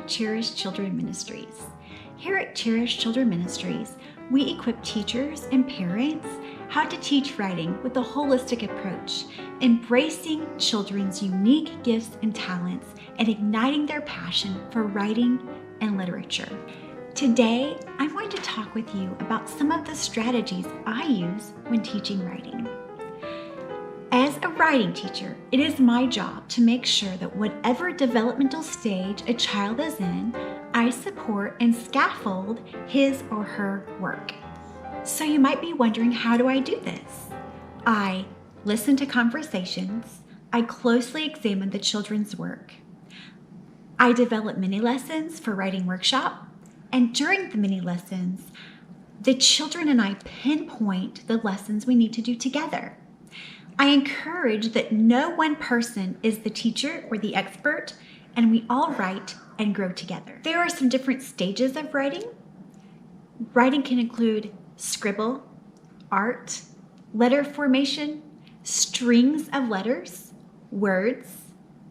Cherished Children Ministries. Here at Cherished Children Ministries, we equip teachers and parents how to teach writing with a holistic approach, embracing children's unique gifts and talents and igniting their passion for writing and literature. Today, I'm going to talk with you about some of the strategies I use when teaching writing. As a writing teacher, it is my job to make sure that whatever developmental stage a child is in, I support and scaffold his or her work. So you might be wondering, how do I do this? I listen to conversations. I closely examine the children's work. I develop mini lessons for writing workshop. And during the mini lessons, the children and I pinpoint the lessons we need to do together. I encourage that no one person is the teacher or the expert, and we all write and grow together. There are some different stages of writing. Writing can include scribble, art, letter formation, strings of letters, words,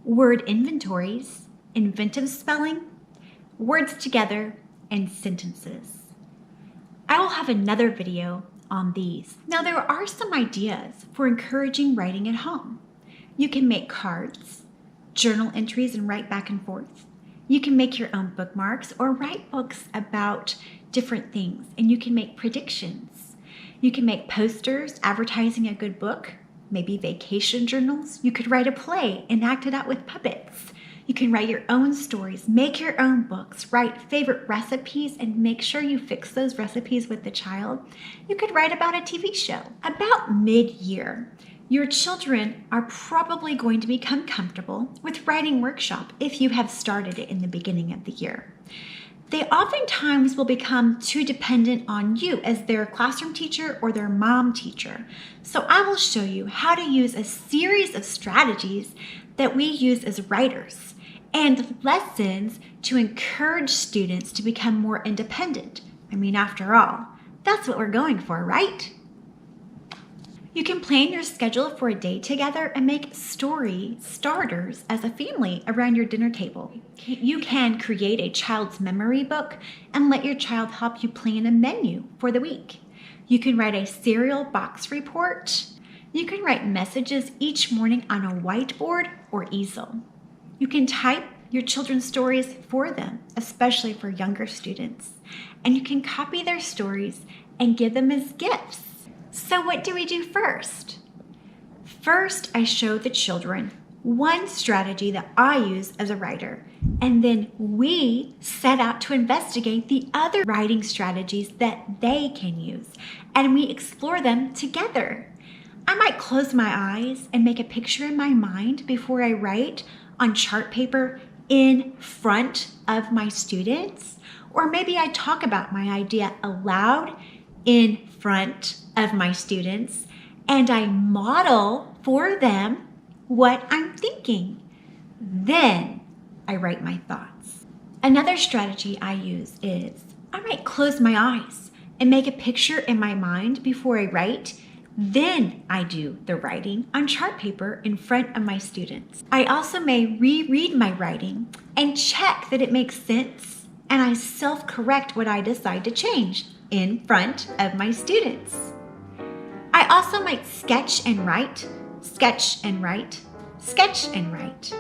word inventories, inventive spelling, words together, and sentences. I will have another video on these. Now, there are some ideas for encouraging writing at home. You can make cards, journal entries, and write back and forth. You can make your own bookmarks or write books about different things, and you can make predictions. You can make posters advertising a good book, maybe vacation journals. You could write a play and act it out with puppets. You can write your own stories, make your own books, write favorite recipes, and make sure you fix those recipes with the child. You could write about a TV show. About mid-year, your children are probably going to become comfortable with writing workshop if you have started it in the beginning of the year. They oftentimes will become too dependent on you as their classroom teacher or their mom teacher. So I will show you how to use a series of strategies that we use as writers and lessons to encourage students to become more independent. I mean, after all, that's what we're going for, right? You can plan your schedule for a day together and make story starters as a family around your dinner table. You can create a child's memory book and let your child help you plan a menu for the week. You can write a cereal box report. You can write messages each morning on a whiteboard or easel. You can type your children's stories for them, especially for younger students. And you can copy their stories and give them as gifts. So what do we do first? First, I show the children one strategy that I use as a writer, and then we set out to investigate the other writing strategies that they can use, and we explore them together. I might close my eyes and make a picture in my mind before I write on chart paper in front of my students, or maybe I talk about my idea aloud in front of my students, and I model for them what I'm thinking. Then I write my thoughts. Another strategy I use is I might close my eyes and make a picture in my mind before I write. Then I do the writing on chart paper in front of my students. I also may reread my writing and check that it makes sense, and I self-correct what I decide to change in front of my students. I also might sketch and write, sketch and write, sketch and write.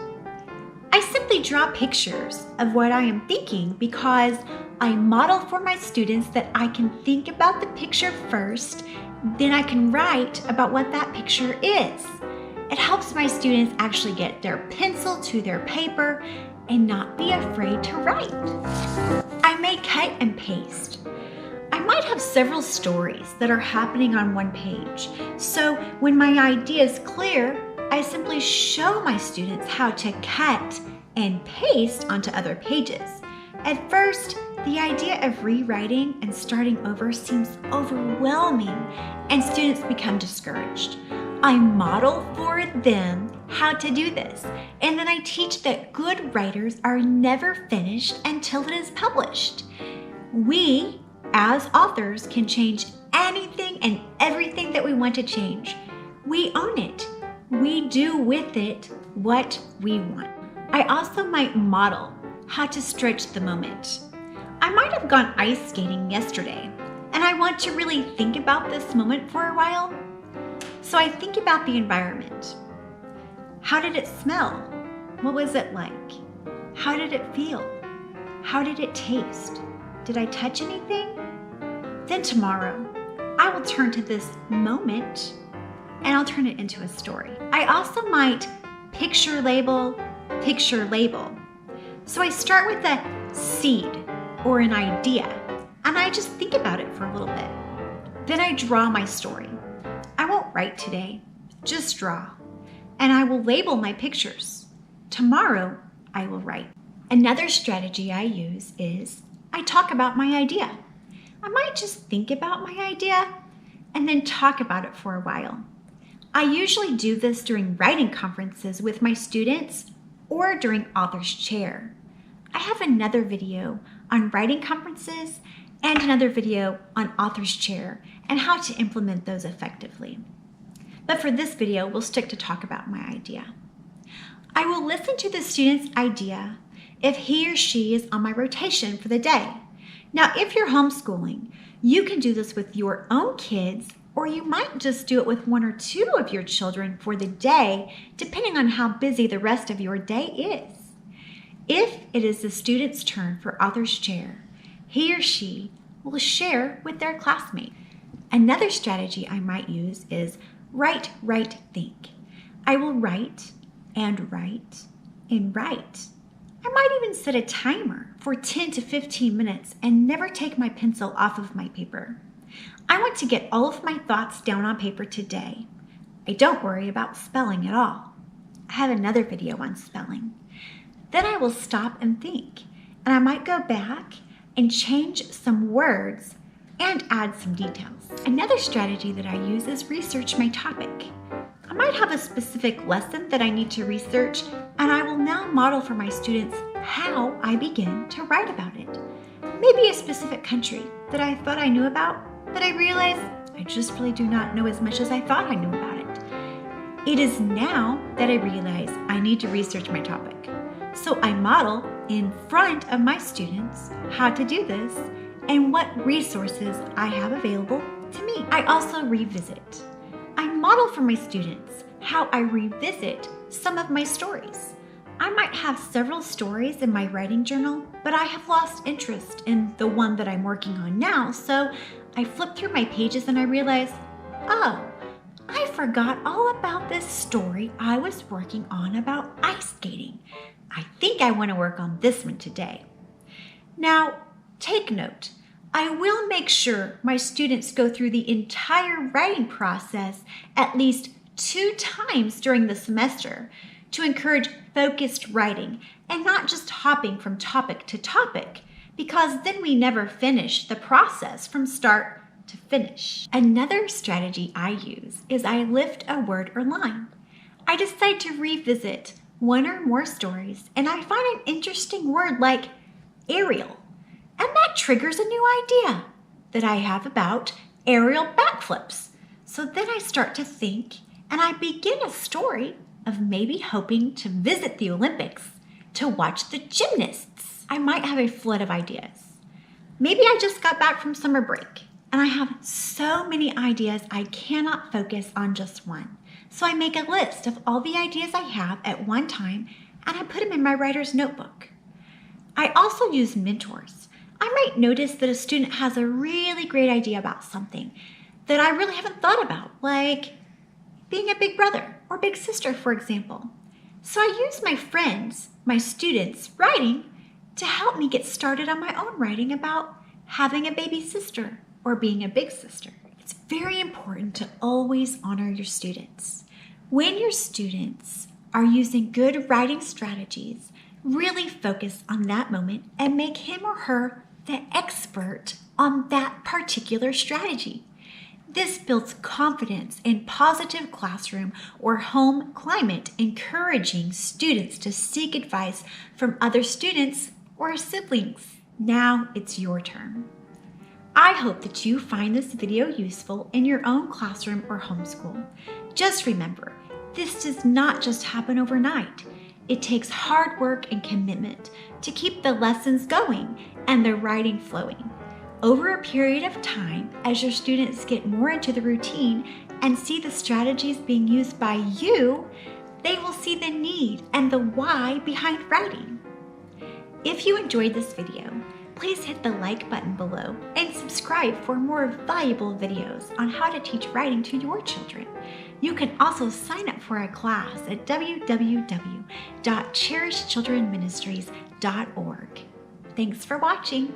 I simply draw pictures of what I am thinking because I model for my students that I can think about the picture first, then I can write about what that picture is. It helps my students actually get their pencil to their paper and not be afraid to write. I may cut and paste. I might have several stories that are happening on one page. So when my idea is clear, I simply show my students how to cut and paste onto other pages. At first, the idea of rewriting and starting over seems overwhelming, and students become discouraged. I model for them how to do this, and then I teach that good writers are never finished until it is published. We, as authors, can change anything and everything that we want to change. We own it. We do with it what we want. I also might model how to stretch the moment. I might have gone ice skating yesterday, and I want to really think about this moment for a while. So I think about the environment. How did it smell? What was it like? How did it feel? How did it taste? Did I touch anything? Then tomorrow, I will turn to this moment and I'll turn it into a story. I also might picture label. So I start with a seed or an idea and I just think about it for a little bit. Then I draw my story. I won't write today, just draw. And I will label my pictures. Tomorrow, I will write. Another strategy I use is I talk about my idea. I might just think about my idea and then talk about it for a while. I usually do this during writing conferences with my students or during author's chair. I have another video on writing conferences and another video on author's chair and how to implement those effectively. But for this video, we'll stick to talk about my idea. I will listen to the student's idea if he or she is on my rotation for the day. Now, if you're homeschooling, you can do this with your own kids, or you might just do it with one or two of your children for the day, depending on how busy the rest of your day is. If it is the student's turn for author's chair, he or she will share with their classmate. Another strategy I might use is write, write, think. I will write and write and write. I might even set a timer for 10 to 15 minutes and never take my pencil off of my paper. I want to get all of my thoughts down on paper today. I don't worry about spelling at all. I have another video on spelling. Then I will stop and think, and I might go back and change some words and add some details. Another strategy that I use is research my topic. I might have a specific lesson that I need to research, and I will now model for my students how I begin to write about it. Maybe a specific country that I thought I knew about, but I realize I just really do not know as much as I thought I knew about it. It is now that I realize I need to research my topic. So I model in front of my students how to do this and what resources I have available to me. I also revisit. I model for my students how I revisit some of my stories. I might have several stories in my writing journal, but I have lost interest in the one that I'm working on now, so I flip through my pages and I realize, oh, I forgot all about this story I was working on about ice skating. I think I want to work on this one today. Now, take note. I will make sure my students go through the entire writing process at least 2 times during the semester to encourage focused writing and not just hopping from topic to topic, because then we never finish the process from start to finish. Another strategy I use is I lift a word or line. I decide to revisit one or more stories and I find an interesting word like aerial. And that triggers a new idea that I have about aerial backflips. So then I start to think and I begin a story of maybe hoping to visit the Olympics to watch the gymnasts. I might have a flood of ideas. Maybe I just got back from summer break and I have so many ideas I cannot focus on just one. So I make a list of all the ideas I have at one time and I put them in my writer's notebook. I also use mentors. I might notice that a student has a really great idea about something that I really haven't thought about, like being a big brother or big sister, for example. So I use my friends, my students' writing to help me get started on my own writing about having a baby sister or being a big sister. It's very important to always honor your students. When your students are using good writing strategies, really focus on that moment and make him or her the expert on that particular strategy. This builds confidence in positive classroom or home climate, encouraging students to seek advice from other students or siblings. Now it's your turn. I hope that you find this video useful in your own classroom or homeschool. Just remember, this does not just happen overnight. It takes hard work and commitment to keep the lessons going and the writing flowing. Over a period of time, as your students get more into the routine and see the strategies being used by you, they will see the need and the why behind writing. If you enjoyed this video, please hit the like button below and subscribe for more valuable videos on how to teach writing to your children. You can also sign up for a class at www.cherishchildrenministries.org. Thanks for watching.